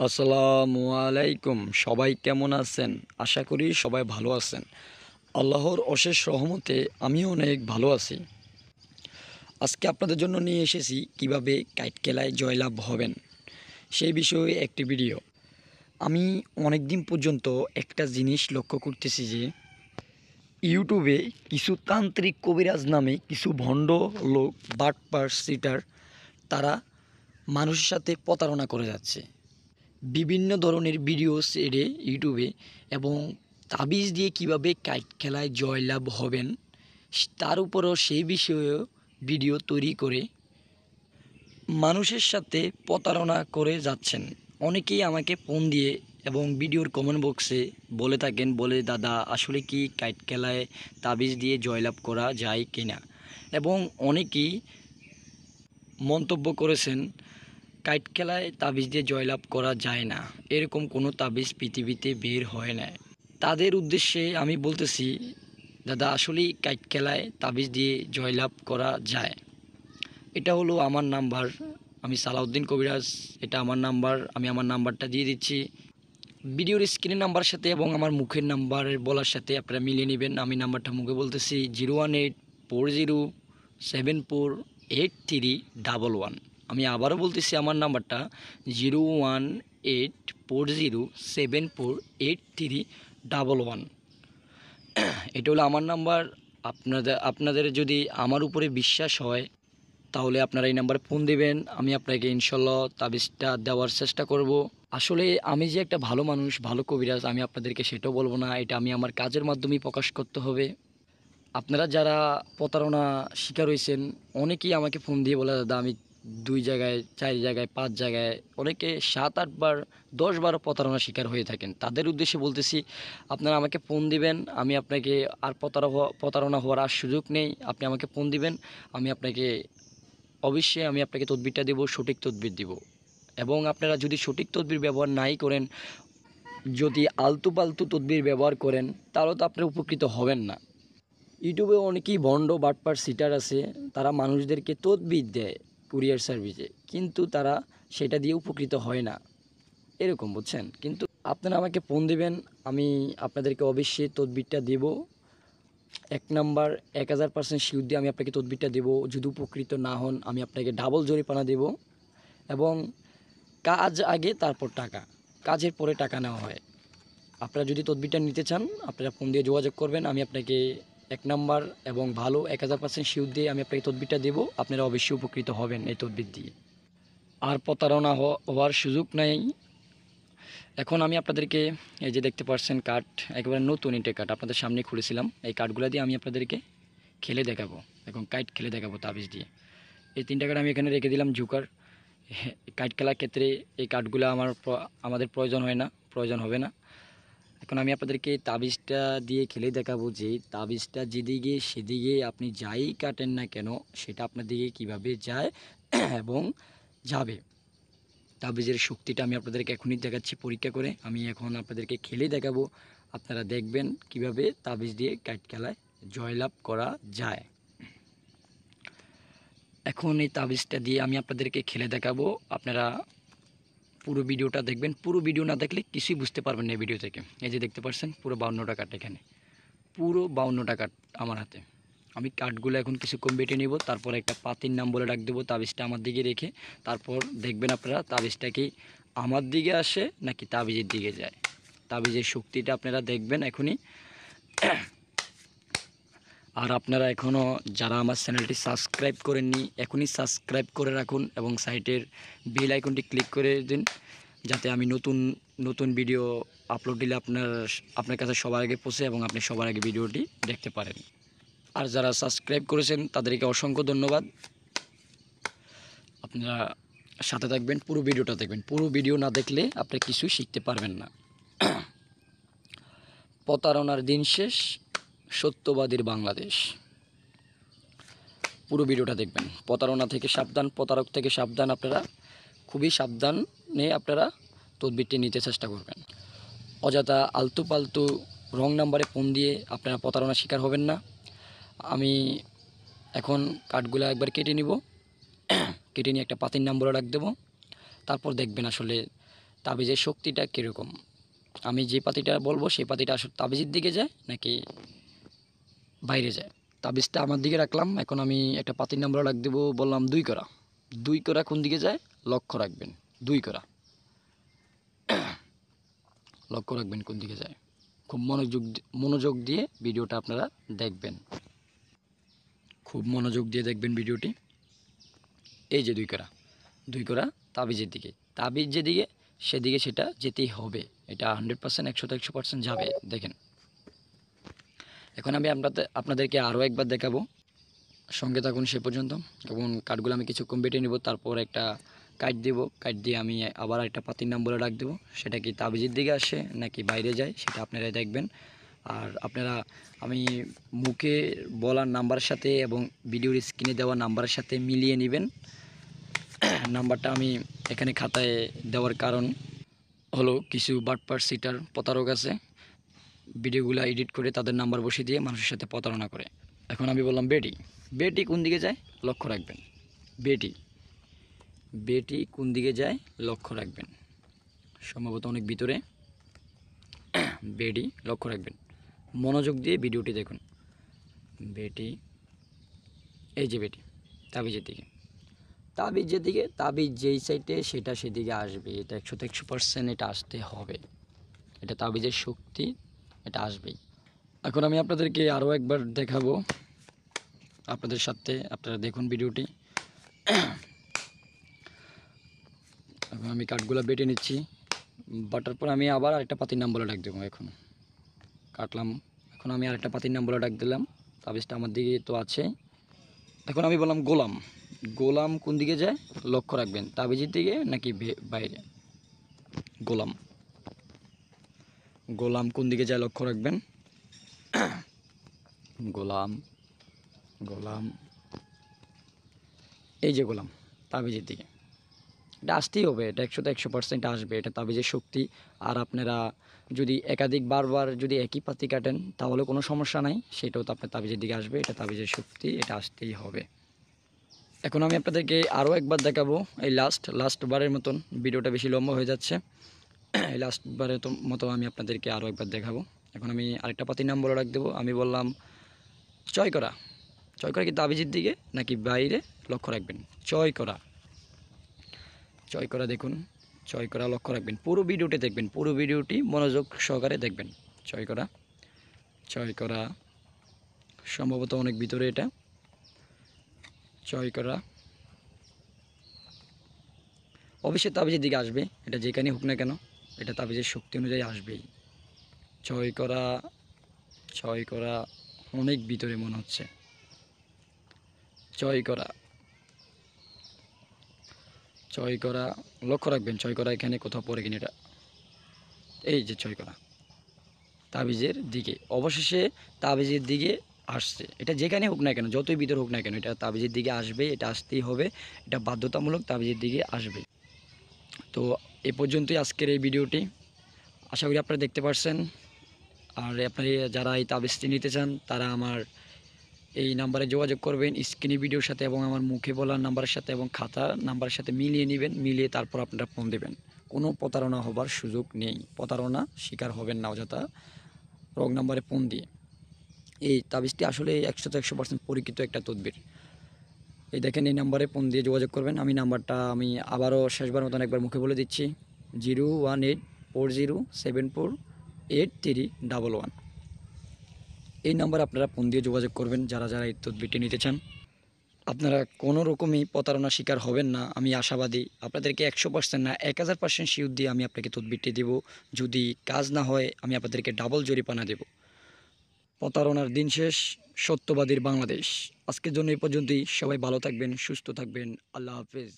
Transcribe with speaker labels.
Speaker 1: আসসালামু আলাইকুম। সবাই কেমন আছেন? আশা করি সবাই ভালো আছেন। আল্লাহর অশেষ রহমতে আমিও অনেক ভালো আছি। আজকে আপনাদের জন্য নিয়ে এসেছি কিভাবে কাইট খেলায় জয়লাভ হবেন সেই বিষয়ে একটি ভিডিও। আমি অনেক দিন পর্যন্ত একটা জিনিস লক্ষ্য করতেছি যে ইউটিউবে কিছু তান্ত্রিক কবিরাজ নামে কিছু ভণ্ড লোক, বাটপার, সিটার, তারা মানুষের সাথে প্রতারণা করে যাচ্ছে। বিভিন্ন ধরনের ভিডিও ছেড়ে ইউটিউবে এবং তাবিজ দিয়ে কিভাবে কাইট খেলায় জয়লাভ হবেন তার উপরও সেই বিষয়েও ভিডিও তৈরি করে মানুষের সাথে প্রতারণা করে যাচ্ছেন। অনেকেই আমাকে ফোন দিয়ে এবং ভিডিওর কমেন্ট বক্সে বলে থাকেন, বলে দাদা আসলে কি কাইট খেলায় তাবিজ দিয়ে জয়লাভ করা যায় কিনা, এবং অনেকেই মন্তব্য করেছেন কাইট খেলায় তাবিজ দিয়ে জয়লাভ করা যায় না, এরকম কোনো তাবিজ পৃথিবীতে বের হয় না। তাদের উদ্দেশ্যে আমি বলতেছি, দাদা আসলেই কাইট খেলায় তাবিজ দিয়ে জয়লাভ করা যায়। এটা হলো আমার নাম্বার, আমি সালাউদ্দিন কবিরাজ, এটা আমার নাম্বার। আমি আমার নাম্বারটা দিয়ে দিচ্ছি ভিডিওর স্ক্রিনের নাম্বার সাথে এবং আমার মুখের নাম্বারের বলার সাথে আপনারা মিলিয়ে নেবেন। আমি নাম্বারটা মুখে বলতেছি 01840748311। আমি আবারও বলতেছি আমার নাম্বারটা 01840748311। এটা হলো আমার নাম্বার। আপনাদের যদি আমার উপরে বিশ্বাস হয় তাহলে আপনারা এই নাম্বারে ফোন দিবেন। আমি আপনাকে ইনশাল্লাহ তাবিজটা দেওয়ার চেষ্টা করব। আসলে আমি যে একটা ভালো মানুষ, ভালো কবিরাজ, আমি আপনাদেরকে সেটাও বলবো না। এটা আমি আমার কাজের মাধ্যমেই প্রকাশ করতে হবে। আপনারা যারা প্রতারণা শিকার হয়েছেন, অনেকেই আমাকে ফোন দিয়ে বলে দাদা আমি 2 জায়গায়, 4 জায়গায়, 5 জায়গায়, অনেকে 7-8 বার, 10 বার প্রতারণা শিকার হয়ে থাকেন। তাদের উদ্দেশ্যে বলতেছি, আপনারা আমাকে ফোন দিবেন। আমি আপনাকে আর প্রতারণা হওয়ার আর সুযোগ নেই। আপনি আমাকে ফোন দিবেন, আমি আপনাকে অবশ্যই আমি আপনাকে তদবিরটা দেব, সঠিক তদবির দিব। এবং আপনারা যদি সঠিক তদবির ব্যবহার নাই করেন, যদি আলতু পালতু তদবির ব্যবহার করেন, তাহলে তো আপনারা উপকৃত হবেন না। ইউটিউবে অনেকেই ভণ্ড, বাটপার, সিটার আছে, তারা মানুষদেরকে তদবির দেয় কুরিয়ার সার্ভিসে, কিন্তু তারা সেটা দিয়ে উপকৃত হয় না, এরকম বুঝছেন। কিন্তু আপনারা আমাকে ফোন দিবেন, আমি আপনাদেরকে অবশ্যই তদবিরটা দেব। 1 নাম্বার 1000% শিওর দিয়ে আমি আপনাকে তদবিরটা দেব। যদি উপকৃত না হন, আমি আপনাকে ডাবল জরিমানা দেব। এবং কাজ আগে তারপর টাকা, কাজের পরে টাকা নেওয়া হয়। আপনারা যদি তদবিরটা নিতে চান, আপনারা ফোন দিয়ে যোগাযোগ করবেন। আমি আপনাকে 1 নাম্বার এবং ভালো 1000% শিওর দিয়ে আমি আপনাকে তদবিরটা দেব। আপনারা অবশ্যই উপকৃত হবেন এই তদবির দিয়ে। আর প্রতারণা হওয়ার সুযোগ নাই। এখন আমি আপনাদেরকে এই যে দেখতে পাচ্ছেন কার্ড, একেবারে নতুন ইনটেক কার্ড আপনাদের সামনে খুলেছিলাম। এই কার্ডগুলো দিয়ে আমি আপনাদেরকে খেলে দেখাবো, এখন কাইট খেলে দেখাবো তাবিজ দিয়ে। এই 3টা কার্ড আমি এখানে রেখে দিলাম জোকার। কাইট খেলার ক্ষেত্রে এই কার্ডগুলো আমাদের প্রয়োজন হয় না, প্রয়োজন হবে না। এখন আমি আপনাদেরকে তাবিজটা দিয়ে খেলে দেখাবো যে তাবিজটা যেদিকে সেদিকে আপনি যাই কাটেন না কেন, সেটা আপনার দিকে কীভাবে যায় এবং যাবে। তাবিজের শক্তিটা আমি আপনাদেরকে এখনই দেখাচ্ছি পরীক্ষা করে। আমি এখন আপনাদেরকে খেলে দেখাবো, আপনারা দেখবেন কিভাবে তাবিজ দিয়ে কাইট খেলায় জয়লাভ করা যায়। এখন এই তাবিজটা দিয়ে আমি আপনাদেরকে খেলে দেখাবো, আপনারা পুরো ভিডিওটা দেখবেন। পুরো ভিডিও না দেখলে কিছুই বুঝতে পারবেন না এই ভিডিও থেকে। এই যে দেখতে পাচ্ছেন পুরো 52টা কার্ড, এখানে পুরো 52টা কার্ড আমার হাতে। আমি কার্ডগুলো এখন কিছুক্ষণ বেটে নেব, তারপর একটা পাতির নাম বলে ডাক দেবো তাবিজটা আমার দিকে রেখে। তারপর দেখবেন আপনারা তাবিজটা কি আমার দিকে আসে নাকি তাবিজের দিকে যায়। তাবিজের শক্তিটা আপনারা দেখবেন এখনই। আর আপনারা এখনও যারা আমার চ্যানেলটি সাবস্ক্রাইব করেননি, এখনই সাবস্ক্রাইব করে রাখুন এবং সাইটের বেল আইকনটি ক্লিক করে দিন, যাতে আমি নতুন নতুন ভিডিও আপলোড দিলে আপনার কাছে সবার আগে পৌঁছে এবং আপনি সবার আগে ভিডিওটি দেখতে পারেন। আর যারা সাবস্ক্রাইব করেছেন তাদেরকে অসংখ্য ধন্যবাদ। আপনারা সাথে থাকবেন, পুরো ভিডিওটা দেখবেন। পুরো ভিডিও না দেখলে আপনি কিছুই শিখতে পারবেন না। প্রতারণার দিন শেষ, সত্যবাদীর বাংলাদেশ। পুরো ভিডিওটা দেখবেন। প্রতারণা থেকে সাবধান, প্রতারক থেকে সাবধান। আপনারা খুবই সাবধানে আপনারা তদবিরটি নিতে চেষ্টা করবেন। অযথা আলতু পালতু রং নাম্বারে ফোন দিয়ে আপনারা প্রতারণা শিকার হবেন না। আমি এখন কার্ডগুলো একবার কেটে নিব, কেটে নিয়ে একটা পাতির নাম্বারে রাখ দেবো। তারপর দেখবেন আসলে তাবিজের শক্তিটা কীরকম, আমি যে পাতিটা বলবো সেই পাতিটা আসলে তাবিজের দিকে যায় নাকি বাইরে যায়। তাবিজটা আমার দিকে রাখলাম, এখন আমি একটা পাতির নাম্বার রাখ দেবো, বললাম 2 করা। 2 করা কোন দিকে যায় লক্ষ্য রাখবেন, 2 করা লক্ষ্য রাখবেন কোন দিকে যায়। খুব মনোযোগ দিয়ে ভিডিওটা আপনারা দেখবেন, খুব মনোযোগ দিয়ে দেখবেন ভিডিওটি। এই যে 2 করা, 2 করা তাবিজের দিকে, তাবিজ যেদিকে সেদিকে সেটা যেতেই হবে, এটা 100% 100% যাবে। দেখেন এখন আমি আপনাদেরকে আরও একবার দেখাবো, সঙ্গে থাকুন সে পর্যন্ত। এবং কার্ডগুলো আমি কিছুক্ষণ বেটে নেব, তারপর একটা কাট দেব, কাট দিয়ে আমি আবার একটা পাতির নাম বলে রাখ দেবো, সেটা কি তাবিজের দিকে আসে নাকি বাইরে যায় সেটা আপনারা দেখবেন। আর আপনারা আমি মুখে বলার নাম্বারের সাথে এবং ভিডিওর স্ক্রিনে দেওয়া নাম্বারের সাথে মিলিয়ে নেবেন। নাম্বারটা আমি এখানে খাতায় দেওয়ার কারণ হলো কিছু বাটপার সিটার প্রতারক আছে, ভিডিওগুলো এডিট করে তাদের নাম্বার বসিয়ে দিয়ে মানুষের সাথে প্রতারণা করে। এখন আমি বললাম বেটি, বেটি কোন দিকে যায় লক্ষ্য রাখবেন, বেটি বেটি কোন দিকে যায় লক্ষ্য রাখবেন, সম্ভবত অনেক ভিতরে। বেটি লক্ষ্য রাখবেন, মনোযোগ দিয়ে ভিডিওটি দেখুন। বেটি, এই যে বেটি তাবিজের দিকে, তাবিজের দিকে, তাবিজ যেই সাইডে সেটা সেদিকে আসবে, এটা 100% এটা আসতে হবে, এটা তাবিজের শক্তি, এটা আসবেই। এখন আমি আপনাদেরকে আরও একবার দেখাবো আপনাদের সাথে, আপনারা দেখুন ভিডিওটি। এখন আমি কাঠগুলো বেটে নিচ্ছি, বাটার পর আমি আবার আরেকটা পাতির নাম বলে ডাক দেবো। এখন কাটলাম, এখন আমি আরেকটা পাতির নাম বলে ডাক দিলাম, তাবিজটা আমার দিকে তো আছে। এখন আমি বললাম গোলাম, গোলাম কোন দিকে যায় লক্ষ্য রাখবেন, তাবিজের দিকে নাকি বাইরে। গোলাম, গোলাম কোন দিকে যায় লক্ষ্য রাখবেন। গোলাম, গোলাম, এই যে গোলাম তাবিজের দিকে, এটা আসতেই হবে, এটা 100% আসবে, এটা তাবিজের শক্তি। আর আপনারা যদি একাধিক বারবার যদি একই পাতি কাটেন তাহলে কোনো সমস্যা নাই, সেটাও তো আপনার তাবিজের দিকে আসবে, এটা তাবিজের শক্তি, এটা আসতেই হবে। এখন আমি আপনাদেরকে আরও একবার দেখাবো, এই লাস্ট বারের মতন, ভিডিওটা বেশি লম্বা হয়ে যাচ্ছে, এই লাস্ট বারের মতো আমি আপনাদেরকে আরও একবার দেখাবো। এখন আমি আরেকটা পাতির নাম বলে রাখ দেবো, আমি বললাম চয় করা, চয় করা কি তাবিজের দিকে নাকি বাইরে লক্ষ্য রাখবেন। চয় করা, চয় করা দেখুন, চয় করা লক্ষ্য রাখবেন, পুরো ভিডিওটি দেখবেন, পুরো ভিডিওটি মনোযোগ সহকারে দেখবেন। চয় করা, চয় করা, সম্ভবত অনেক ভিতরে এটা। চয় করা অবশ্যই তাবিজের দিকে আসবে, এটা যেখানে হোক না কেন এটা তাবিজের শক্তি অনুযায়ী আসবেই। চয় করা, চয় করা অনেক ভিতরে মনে হচ্ছে। চয় করা, চয় করা লক্ষ্য রাখবেন, চয় করা এখানে কোথাও পড়ে কিনা এটা, এই যে চয় করা তাবিজের দিকে, অবশেষে তাবিজের দিকে আসছে, এটা যেখানে হোক না কেন, যতই ভিতর হোক না কেন এটা তাবিজের দিকে আসবে, এটা আসতেই হবে, এটা বাধ্যতামূলক তাবিজের দিকে আসবে। তো এ পর্যন্তই আজকের এই ভিডিওটি, আশা করি আপনারা দেখতে পারছেন। আর আপনারা যারা এই তাবিজটি নিতে চান তারা আমার এই নাম্বারে যোগাযোগ করবেন স্ক্রিনে ভিডিওর সাথে, এবং আমার মুখে বলার নাম্বারের সাথে এবং খাতা নাম্বারের সাথে মিলিয়ে নেবেন, মিলিয়ে তারপর আপনারা ফোন দেবেন। কোনো প্রতারণা হবার সুযোগ নেই, প্রতারণা শিকার হবেন না অযথা রং নাম্বারে ফোন দিয়ে। এই তাবিজটি আসলে 100% পরীক্ষিত একটা তদবির। এই দেখেন, এই নাম্বারে ফোন দিয়ে যোগাযোগ করবেন। নাম্বারটা আমি আবারও শেষবার মতন একবার মুখে বলে দিচ্ছি, 01840748311। এই নাম্বার আপনারা ফোন দিয়ে যোগাযোগ করবেন যারা যারা এই তদবিরটি নিতে চান। আপনারা কোনো রকমই প্রতারণার শিকার হবেন না, আমি আশাবাদী। আপনাদেরকে 100% না 1000% শিওর দিয়ে আমি আপনাকে তদবিরটি দেব। যদি কাজ না হয় আমি আপনাদেরকে ডাবল জরিমানা দেব। প্রতারণার দিন শেষ, সত্যবাদীর বাংলাদেশ। আজকের জন্য এই পর্যন্তই, সবাই ভালো থাকবেন, সুস্থ থাকবেন, আল্লাহ হাফেজ।